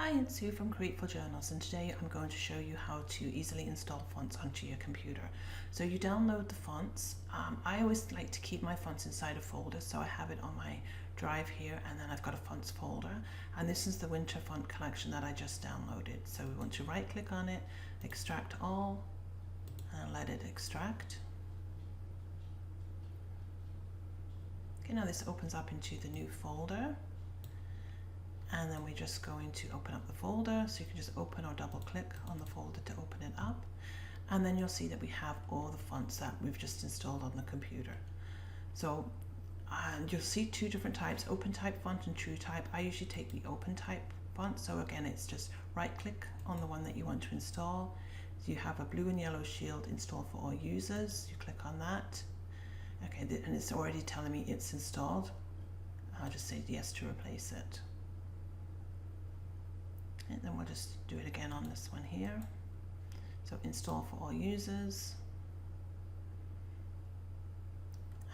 Hi, it's Sue from Createful Journals, and today I'm going to show you how to easily install fonts onto your computer. So you download the fonts. I always like to keep my fonts inside a folder, so I have it on my drive here, and then I've got a fonts folder, and this is the winter font collection that I just downloaded. So we want to right click on it, extract all, and let it extract. Okay, now this opens up into the new folder. And then we're just going to open up the folder, so you can just open or double click on the folder to open it up, and then you'll see that we have all the fonts that we've just installed on the computer. So you'll see two different types, OpenType font and TrueType. I usually take the OpenType font, so again it's just right click on the one that you want to install. So you have a blue and yellow shield install for all users, you click on that. Okay, and it's already telling me it's installed. I'll just say yes to replace it. And then we'll just do it again on this one here. So install for all users.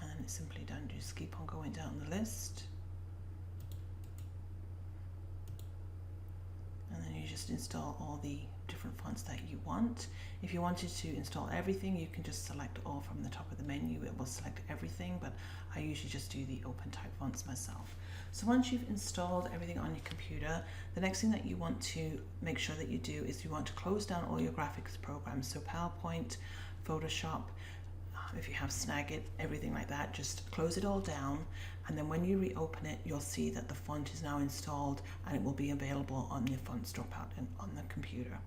And then it's simply done. Just keep on going down the list. And then you just install all the different fonts that you want. If you wanted to install everything, you can just select all from the top of the menu. It will select everything, but I usually just do the OpenType fonts myself. So once you've installed everything on your computer, the next thing that you want to make sure that you do is you want to close down all your graphics programs. So PowerPoint, Photoshop, if you have Snagit, everything like that, just close it all down, and then when you reopen it, you'll see that the font is now installed and it will be available on your fonts dropout and on the computer.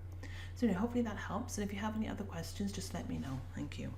So hopefully that helps, and if you have any other questions, just let me know. Thank you.